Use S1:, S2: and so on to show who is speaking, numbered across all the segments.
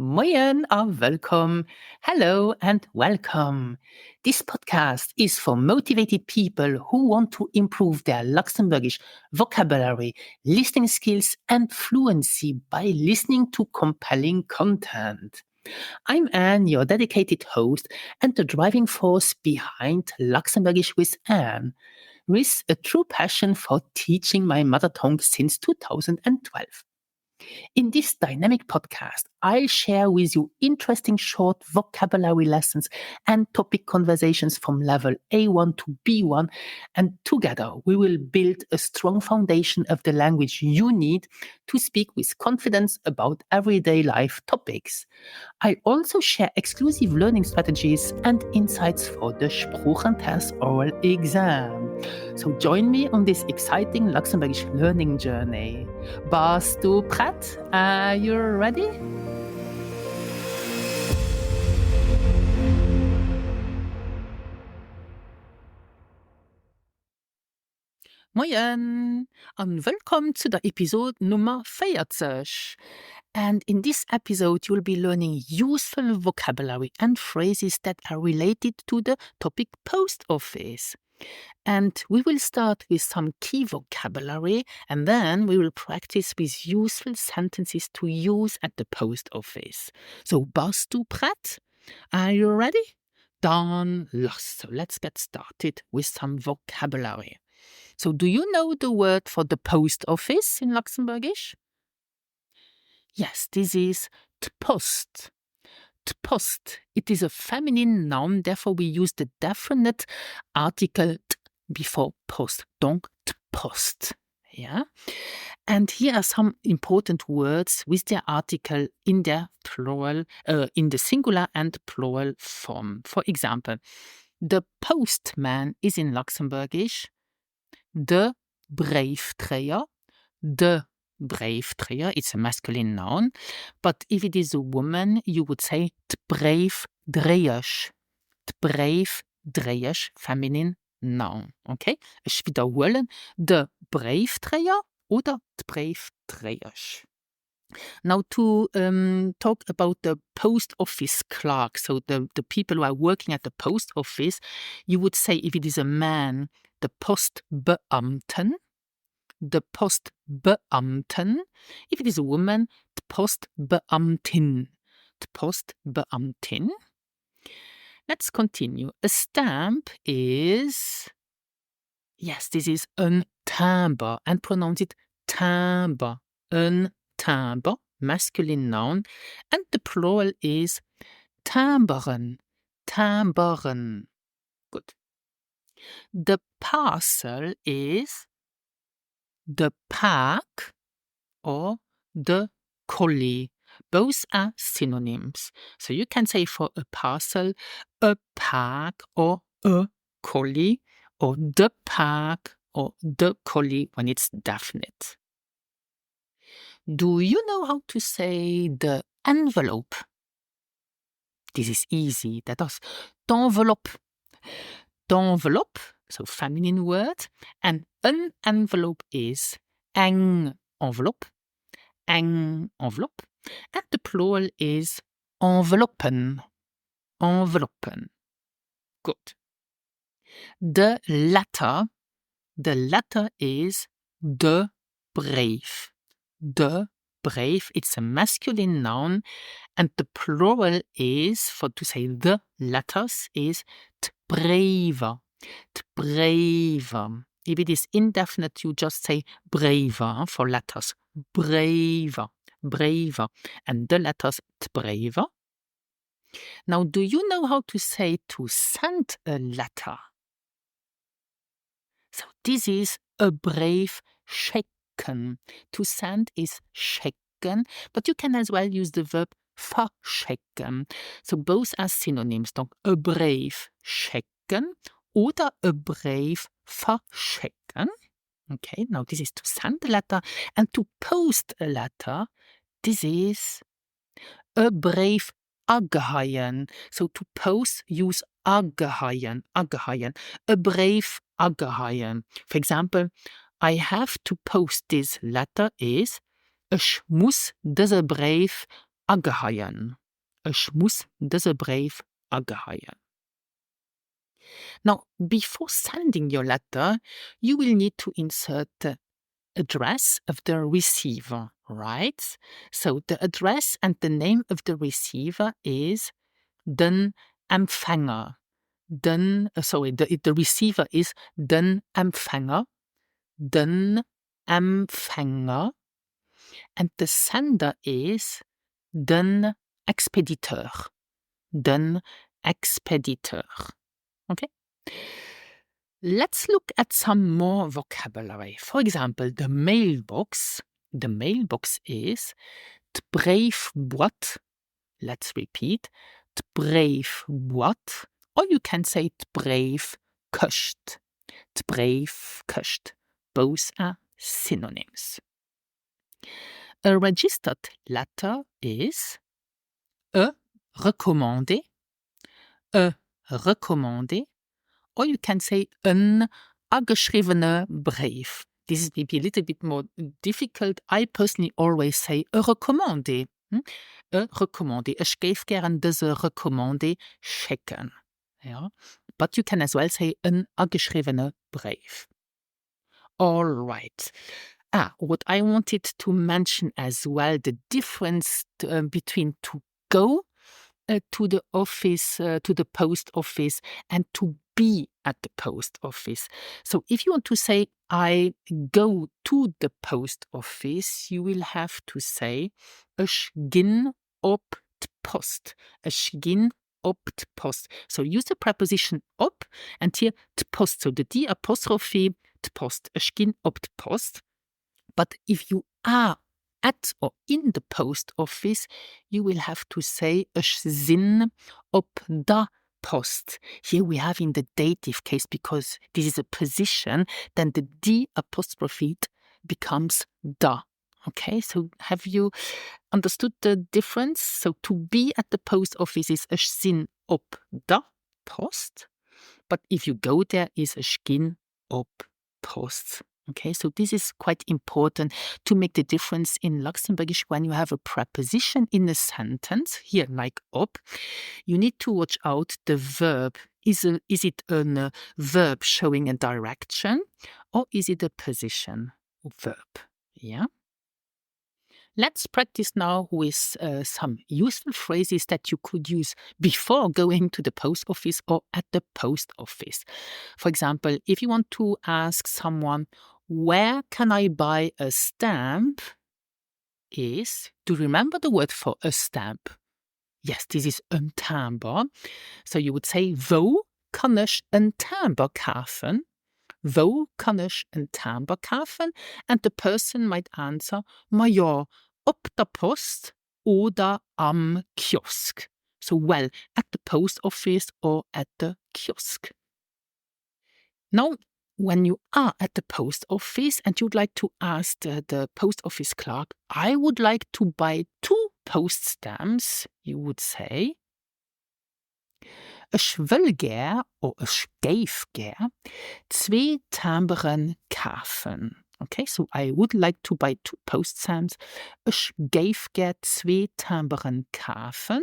S1: Moin welcome. Hello and welcome. This podcast is for motivated people who want to improve their Luxembourgish vocabulary, listening skills, and fluency by listening to compelling content. I'm Anne, your dedicated host and the driving force behind Luxembourgish with Anne, with a true passion for teaching my mother tongue since 2012. In this dynamic podcast, I'll share with you interesting short vocabulary lessons and topic conversations from level A1 to B1, and together we will build a strong foundation of the language you need to speak with confidence about everyday life topics. I also share exclusive learning strategies and insights for the Sproochentest oral exam. So join me on this exciting Luxembourgish learning journey. Bist du prett? Are you ready? Moin and welcome to the episode Nummer 40. And in this episode, you'll be learning useful vocabulary and phrases that are related to the topic post office. And we will start with some key vocabulary, and then we will practice with useful sentences to use at the post office. So, bist du prett? Are you ready? Dann los. So let's get started with some vocabulary. So, do you know the word for the post office in Luxembourgish? Yes, this is Post. Post. It is a feminine noun, therefore we use the definite article t before post. Donc, Post. Yeah? And here are some important words with their article in their plural, in the singular and plural form. For example, the postman is in Luxembourgish de briefträger, de briefträger, it's a masculine noun, but if it is a woman, you would say t briefdrejers, feminine noun, okay? Ich wiederhole, de briefträger oder t briefdrejers. Now to talk about the post office clerk, so the people who are working at the post office, you would say if it is a man, the Postbeamten, the Postbeamten. If it is a woman, the Postbeamtin, the Postbeamtin. Let's continue. A stamp is, yes, this is un timbre, and pronounce it timbre, un timbre, masculine noun, and the plural is timberen, timberen. Good. The parcel is the pack or the colis. Both are synonyms. So you can say for a parcel, a pack or a colis, or the pack or the colis when it's definite. Do you know how to say the envelope? This is easy. That is d'enveloppe. D'enveloppe, so feminine word, and an envelope is eng envelope, and the plural is enveloppen, enveloppen. Good. The letter is de brief, it's a masculine noun, and the plural is, for to say the letters, is t'brieven, t'brieven. If it is indefinite, you just say brieven for letters, brieven, and the letters t'brieven. Now, do you know how to say to send a letter? So this is a brief schicken. To send is schicken, but you can as well use the verb verschicken. So both are synonyms. Donc a brief schicken oder a brief verschicken. Okay, now this is to send a letter, and to post a letter, this is a brief aggeheien. So to post, use aggeheien, a brief aggeheien. For example, I have to post this letter is, ich muss diese Brief agehaien. Ich muss diese Brief agehaien. Now, before sending your letter, you will need to insert the address of the receiver, right? So the address and the name of the receiver is den Empfänger. The receiver is den Empfänger. Den Empfänger. And the sender is den Expediteur. Den Expediteur. Okay? Let's look at some more vocabulary. For example, the mailbox. The mailbox is t'briefboîte. Let's repeat. T'briefboîte. Or you can say t'briefkast. T'briefkast. Both are synonyms. A registered letter is a recommandé. A recommandé. Or you can say een angeschriebene Brief. This is maybe a little bit more difficult. I personally always say a recommandé. A recommandé. Ich gebe gern diese recommandé checken. Ja? But you can as well say een angeschriebene Brief. All right. What I wanted to mention as well, the difference between to go to the office, to the post office, and to be at the post office. So if you want to say, I go to the post office, you will have to say, ich ging op d post. Ich ging op d post. So use the preposition op, and here d post. So the D apostrophe, d post. Ich ging op d post. But if you are at or in the post office, you will have to say ich zin op da post. Here we have in the dative case, because this is a position, then the D apostrophe becomes da. Okay, so have you understood the difference? So to be at the post office is ich zin op da post, but if you go there is ich gin op post. Okay, so this is quite important to make the difference in Luxembourgish when you have a preposition in a sentence, here like op. You need to watch out the verb. Is it a verb showing a direction, or is it a position verb? Yeah. Let's practice now with some useful phrases that you could use before going to the post office or at the post office. For example, if you want to ask someone, where can I buy a stamp? Do you remember the word for a stamp? Yes, this is een timbre. So you would say, wo kann ich een timbre kaufen? Wo kann ich een timbre kaufen? And the person might answer, ma ja, op der Post oder am Kiosk. So, well, at the post office or at the kiosk. Now, when you are at the post office and you'd like to ask the post office clerk, I would like to buy 2 post stamps, you would say, ich will gern, or ich gave gern, 2 Timbren kaufen. Okay, so I would like to buy 2 post stamps. Ich gave gern 2 Timbren kaufen.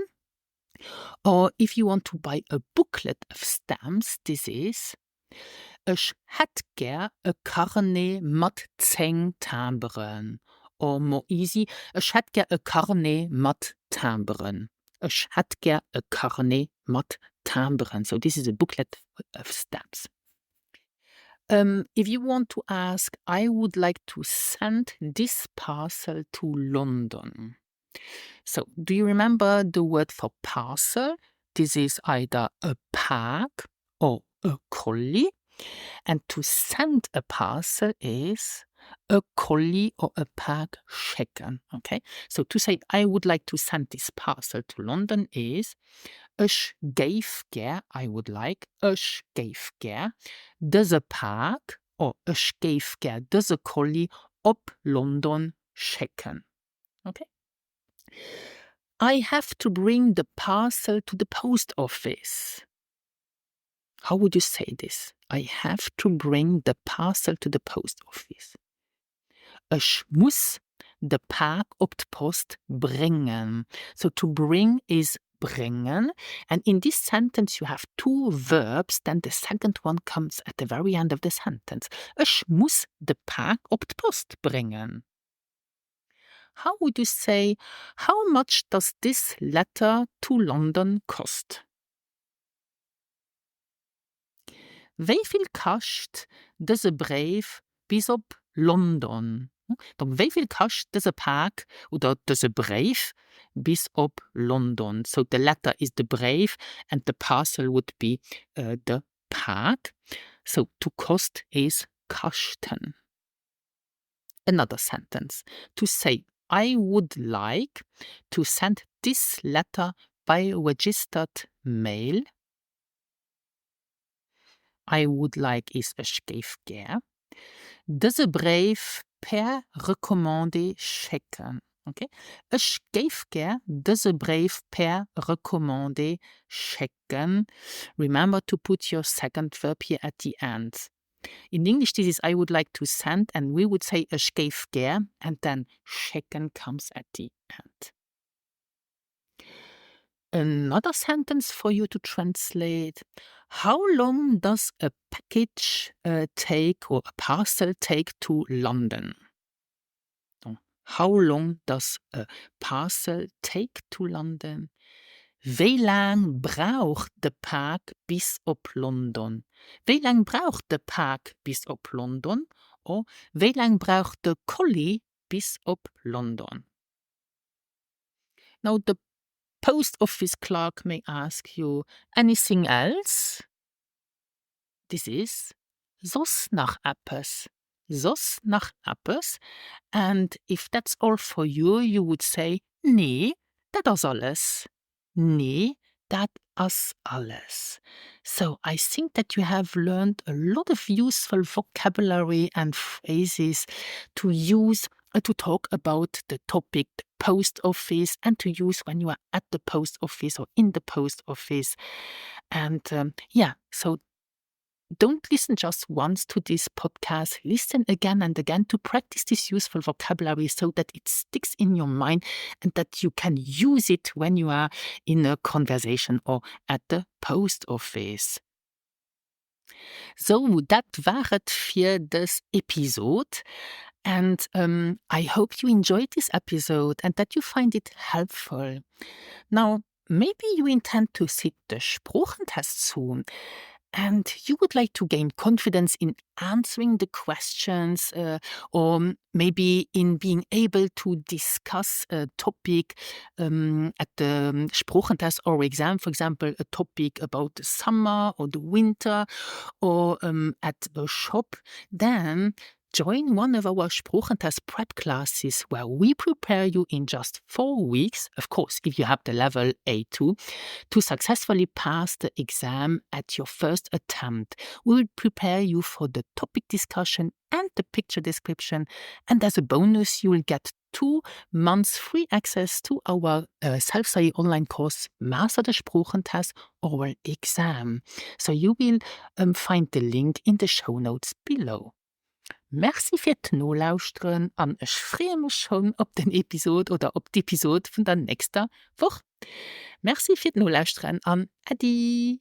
S1: Or if you want to buy a booklet of stamps, this is, ich hätt gern a Carnet mat 10 Timbren. Or more easy, ich hätt gern a Carnet mat Timbren. Ich hätt gern a Carnet mat Timbren. So this is a booklet of stamps. If you want to ask, I would like to send this parcel to London. So, do you remember the word for parcel? This is either a pack or a colis. And to send a parcel is a colis or a pack checken. Okay? So to say, I would like to send this parcel to London is, ich gave gern, I would like, ich gave gern, diese pack, or ich gave gern, diese colis op London checken. Okay? I have to bring the parcel to the post office. How would you say this? I have to bring the parcel to the post office. Ich muss de Paak op d'Post bringen. So to bring is bringen, and in this sentence you have two verbs, then the second one comes at the very end of the sentence. Ich muss de Paak op d'Post bringen. How would you say, how much does this letter to London cost? Hoeveel kost deze brief bis op London? Donc, hoeveel kost deze paak oder deze brief bis op London? So the letter is the brief and the parcel would be the paak. So to cost is kosten. Another sentence. To say, I would like to send this letter by registered mail. I would like is ich geef ger. Deze brief per recommandé schicken. Okay? Ich geef ger deze brief per recommandé schicken. Remember to put your second verb here at the end. In English, this is I would like to send, and we would say ich geef ger, and then schicken comes at the end. Another sentence for you to translate. How long does a package take or a parcel take to London? How long does a parcel take to London? Wie lang braucht de Paak bis op London? Wie lang braucht de Paak bis op London? Or wie lang braucht de collie bis op London? Now the post office clerk may ask you, anything else? This is sos nach appes. Sos nach appes. And if that's all for you, you would say, nee, dat is alles. Nee, dat is alles. So I think that you have learned a lot of useful vocabulary and phrases to use to talk about the topic, the post office, and to use when you are at the post office or in the post office. And so don't listen just once to this podcast. Listen again and again to practice this useful vocabulary so that it sticks in your mind and that you can use it when you are in a conversation or at the post office. So, dat war het für this episode. And I hope you enjoyed this episode and that you find it helpful. Now, maybe you intend to sit the Sproochentest soon. And you would like to gain confidence in answering the questions or maybe in being able to discuss a topic at the Sproochentest or exam, for example, a topic about the summer or the winter or at the shop, then join one of our Sproochentest prep classes where we prepare you in just 4 weeks, of course, if you have the level A2, to successfully pass the exam at your first attempt. We will prepare you for the topic discussion and the picture description, and as a bonus, you will get 2 months free access to our self-study online course, Master the Sproochentest Oral Exam. So you will find the link in the show notes below. Merci fürs Nolaustren an ich freue mich schon auf den Episode oder auf die Episode von der nächsten Woche. Merci fürs Nolaustren an Adi.